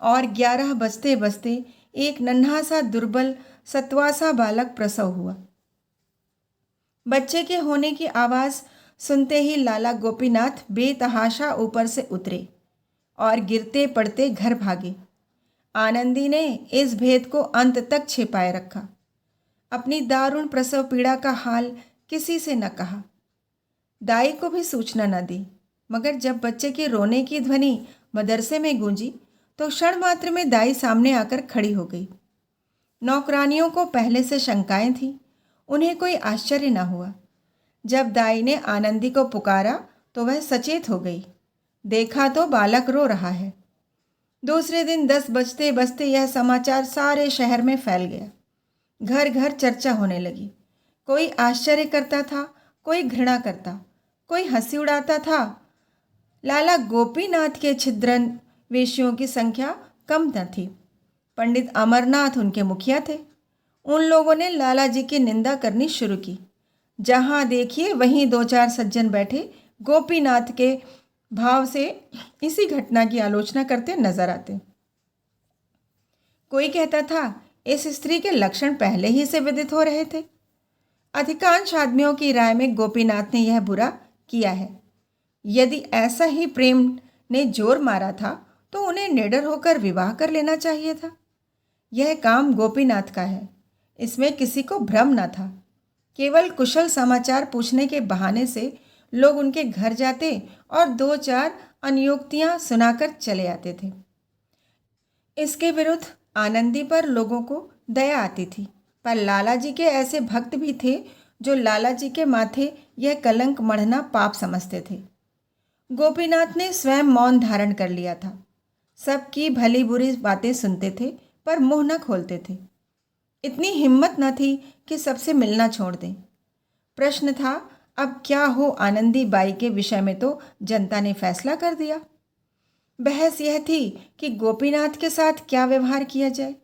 और 11 बजते बजते एक नन्हा सा दुर्बल सत्वा सा बालक प्रसव हुआ। बच्चे के होने की आवाज़ सुनते ही लाला गोपीनाथ बेतहाशा ऊपर से उतरे और गिरते पड़ते घर भागे। आनंदी ने इस भेद को अंत तक छिपाए रखा। अपनी दारुण प्रसव पीड़ा का हाल किसी से न कहा, दाई को भी सूचना न दी। मगर जब बच्चे के रोने की ध्वनि मदरसे में गूंजी तो क्षण मात्र में दाई सामने आकर खड़ी हो गई। नौकरानियों को पहले से शंकाएं थीं। उन्हें कोई आश्चर्य न हुआ। जब दाई ने आनंदी को पुकारा तो वह सचेत हो गई। देखा तो बालक रो रहा है। दूसरे दिन 10 बजते बजते यह समाचार सारे शहर में फैल गया। घर घर चर्चा होने लगी। कोई आश्चर्य करता था, कोई घृणा करता, कोई हंसी उड़ाता था। लाला गोपीनाथ के छिद्रन वेशियों की संख्या कम न थी। पंडित अमरनाथ उनके मुखिया थे। उन लोगों ने लाला जी की निंदा करनी शुरू की। जहाँ देखिए वहीं 2-4 सज्जन बैठे गोपीनाथ के भाव से इसी घटना की आलोचना करते नजर आते। कोई कहता था इस स्त्री के लक्षण पहले ही से विदित हो रहे थे। अधिकांश आदमियों की राय में गोपीनाथ ने यह बुरा किया है। यदि ऐसा ही प्रेम ने जोर मारा था तो उन्हें निडर होकर विवाह कर लेना चाहिए था। यह काम गोपीनाथ का है, इसमें किसी को भ्रम न था। केवल कुशल समाचार पूछने के बहाने से लोग उनके घर जाते और 2-4 अनियोक्तियाँ सुनाकर चले आते थे। इसके विरुद्ध आनंदी पर लोगों को दया आती थी, पर लाला जी के ऐसे भक्त भी थे जो लाला जी के माथे यह कलंक मढ़ना पाप समझते थे। गोपीनाथ ने स्वयं मौन धारण कर लिया था। सबकी भली बुरी बातें सुनते थे पर मुंह न खोलते थे। इतनी हिम्मत न थी कि सबसे मिलना छोड़ दें। प्रश्न था अब क्या हो आनंदी बाई के विषय में तो जनता ने फैसला कर दिया। बहस यह थी कि गोपीनाथ के साथ क्या व्यवहार किया जाए।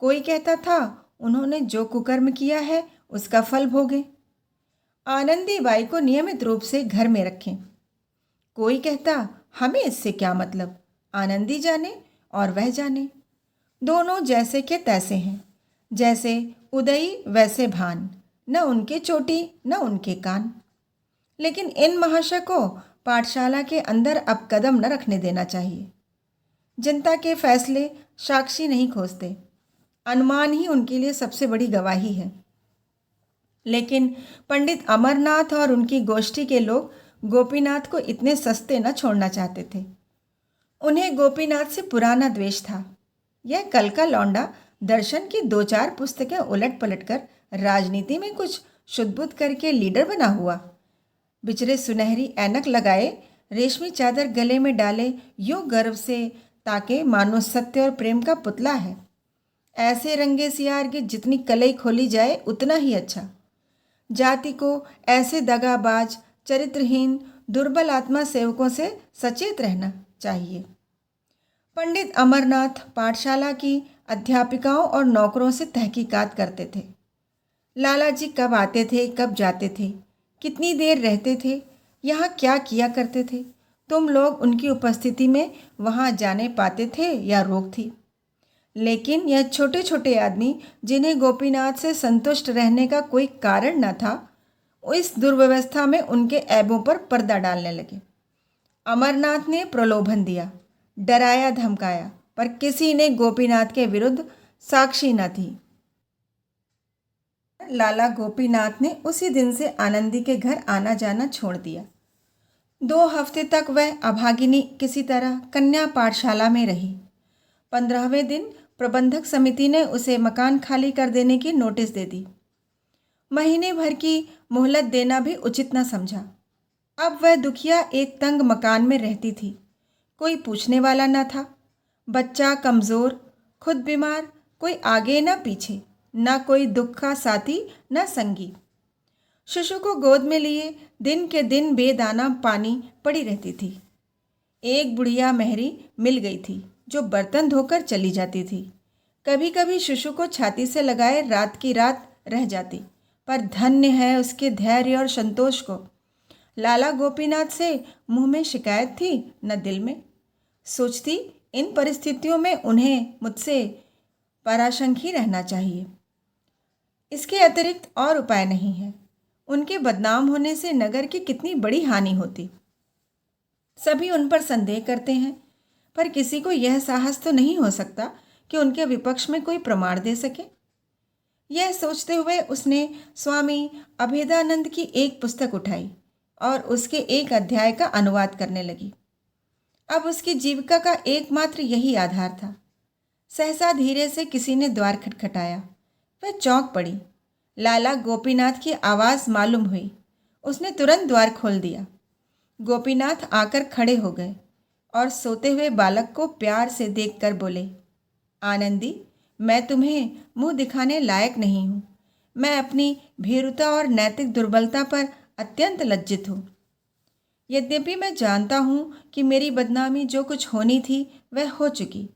कोई कहता था उन्होंने जो कुकर्म किया है उसका फल भोगे, आनंदी बाई को नियमित रूप से घर में रखें। कोई कहता हमें इससे क्या मतलब, आनंदी जाने और वह जाने, दोनों जैसे के तैसे हैं, जैसे उदई वैसे भान, न उनके चोटी न उनके कान। लेकिन इन महाशय को पाठशाला के अंदर अब कदम न रखने देना चाहिए। जनता के फैसले साक्षी नहीं खोजते, अनुमान ही उनके लिए सबसे बड़ी गवाही है। लेकिन पंडित अमरनाथ और उनकी गोष्ठी के लोग गोपीनाथ को इतने सस्ते न छोड़ना चाहते थे। उन्हें गोपीनाथ से पुराना द्वेष था। यह कल का लौंडा दर्शन की 2-4 पुस्तकें उलट पलट कर राजनीति में कुछ शुद्ध करके लीडर बना हुआ, बिचरे सुनहरी ऐनक लगाए, रेशमी चादर गले में डाले, यूं गर्व से ताके मानो सत्य और प्रेम का पुतला है। ऐसे रंगे सियार की जितनी कलई खोली जाए उतना ही अच्छा। जाति को ऐसे दगाबाज, चरित्रहीन, दुर्बल आत्मा सेवकों से सचेत रहना चाहिए। पंडित अमरनाथ पाठशाला की अध्यापिकाओं और नौकरों से तहकीकात करते थे। लाला जी कब आते थे, कब जाते थे, कितनी देर रहते थे, यहाँ क्या किया करते थे, तुम लोग उनकी उपस्थिति में वहाँ जाने पाते थे या रोक थी। लेकिन यह छोटे छोटे आदमी जिन्हें गोपीनाथ से संतुष्ट रहने का कोई कारण न था, इस दुर्व्यवस्था में उनके ऐबों पर पर्दा डालने लगे। अमरनाथ ने प्रलोभन दिया, डराया धमकाया, पर किसी ने गोपीनाथ के विरुद्ध साक्षी न थी। लाला गोपीनाथ ने उसी दिन से आनंदी के घर आना जाना छोड़ दिया। 2 हफ्ते तक वह अभागिनी किसी तरह कन्या पाठशाला में रही। 15वें दिन प्रबंधक समिति ने उसे मकान खाली कर देने की नोटिस दे दी। महीने भर की मोहलत देना भी उचित न समझा। अब वह दुखिया एक तंग मकान में रहती थी। कोई पूछने वाला न था। बच्चा कमज़ोर, खुद बीमार, कोई आगे न पीछे, न कोई दुख का साथी न संगी। शिशु को गोद में लिए दिन के दिन बेदाना पानी पड़ी रहती थी। एक बुढ़िया मेहरी मिल गई थी जो बर्तन धोकर चली जाती थी। कभी कभी शिशु को छाती से लगाए रात की रात रह जाती, पर धन्य है उसके धैर्य और संतोष को। लाला गोपीनाथ से मुंह में शिकायत थी न दिल में। सोचती इन परिस्थितियों में उन्हें मुझसे पराशंक ही रहना चाहिए, इसके अतिरिक्त और उपाय नहीं है। उनके बदनाम होने से नगर की कितनी बड़ी हानि होती। सभी उन पर संदेह करते हैं, पर किसी को यह साहस तो नहीं हो सकता कि उनके विपक्ष में कोई प्रमाण दे सके। यह सोचते हुए उसने स्वामी अभेदानंद की एक पुस्तक उठाई और उसके एक अध्याय का अनुवाद करने लगी। अब उसकी जीविका का एकमात्र यही आधार था। सहसा धीरे से किसी ने द्वार खटखटाया। वह चौंक पड़ी। लाला गोपीनाथ की आवाज़ मालूम हुई। उसने तुरंत द्वार खोल दिया। गोपीनाथ आकर खड़े हो गए और सोते हुए बालक को प्यार से देखकर बोले, आनंदी, मैं तुम्हें मुंह दिखाने लायक नहीं हूँ। मैं अपनी भीरुता और नैतिक दुर्बलता पर अत्यंत लज्जित हूँ। यद्यपि मैं जानता हूँ कि मेरी बदनामी जो कुछ होनी थी वह हो चुकी।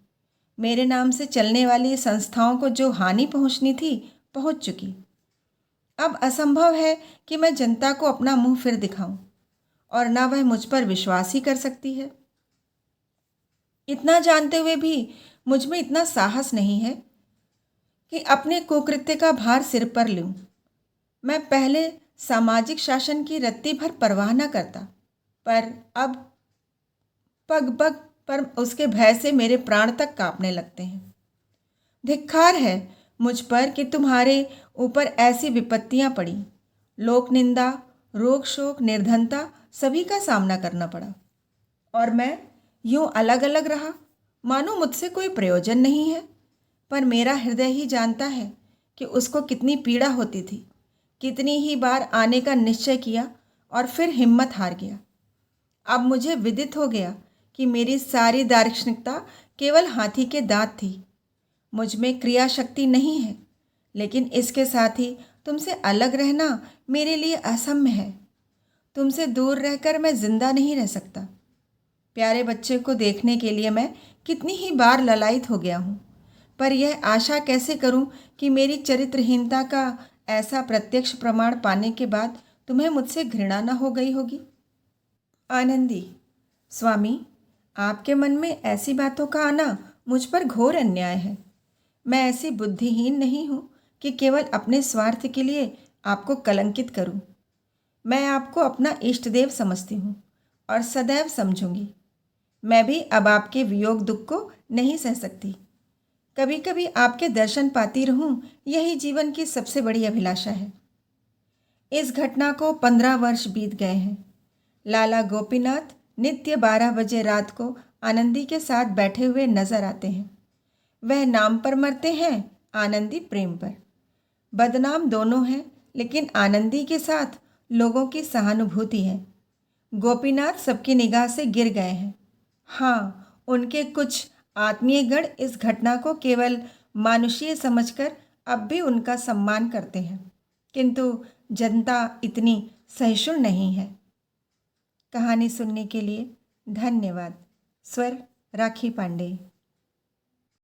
मेरे नाम से चलने वाली संस्थाओं को जो हानि पहुँचनी थी पहुँच चुकी। अब असंभव है कि मैं जनता को अपना मुंह फिर दिखाऊं, और ना वह मुझ पर विश्वास ही कर सकती है। इतना जानते हुए भी मुझ में इतना साहस नहीं है कि अपने कुकृत्य का भार सिर पर लूं। मैं पहले सामाजिक शासन की रत्ती भर परवाह न करता, पर अब पग पग पर उसके भय से मेरे प्राण तक कांपने लगते हैं। धिक्कार है मुझ पर कि तुम्हारे ऊपर ऐसी विपत्तियां पड़ी। लोक निंदा, रोग शोक, निर्धनता सभी का सामना करना पड़ा, और मैं यूं अलग अलग रहा मानो मुझसे कोई प्रयोजन नहीं है। पर मेरा हृदय ही जानता है कि उसको कितनी पीड़ा होती थी। कितनी ही बार आने का निश्चय किया और फिर हिम्मत हार गया। अब मुझे विदित हो गया कि मेरी सारी दार्शनिकता केवल हाथी के दांत थी। मुझ में क्रिया शक्ति नहीं है, लेकिन इसके साथ ही तुमसे अलग रहना मेरे लिए असम्य है। तुमसे दूर रहकर मैं जिंदा नहीं रह सकता। प्यारे बच्चे को देखने के लिए मैं कितनी ही बार ललायित हो गया हूँ, पर यह आशा कैसे करूँ कि मेरी चरित्रहीनता का ऐसा प्रत्यक्ष प्रमाण पाने के बाद तुम्हें मुझसे घृणा न हो गई होगी। आनंदी, स्वामी, आपके मन में ऐसी बातों का आना मुझ पर घोर अन्याय है। मैं ऐसी बुद्धिहीन नहीं हूँ कि केवल अपने स्वार्थ के लिए आपको कलंकित करूँ। मैं आपको अपना इष्ट देव समझती हूँ और सदैव समझूंगी। मैं भी अब आपके वियोग दुख को नहीं सह सकती। कभी कभी आपके दर्शन पाती रहूं, यही जीवन की सबसे बड़ी अभिलाषा है। इस घटना को 15 वर्ष बीत गए हैं। लाला गोपीनाथ नित्य 12 बजे रात को आनंदी के साथ बैठे हुए नजर आते हैं। वह नाम पर मरते हैं, आनंदी प्रेम पर। बदनाम दोनों हैं, लेकिन आनंदी के साथ लोगों की सहानुभूति है। गोपीनाथ सबकी निगाह से गिर गए हैं। हाँ, उनके कुछ आत्मीय गण इस घटना को केवल मानुषीय समझकर अब भी उनका सम्मान करते हैं, किंतु जनता इतनी सहिष्णु नहीं है। कहानी सुनने के लिए धन्यवाद। स्वर राखी पांडे।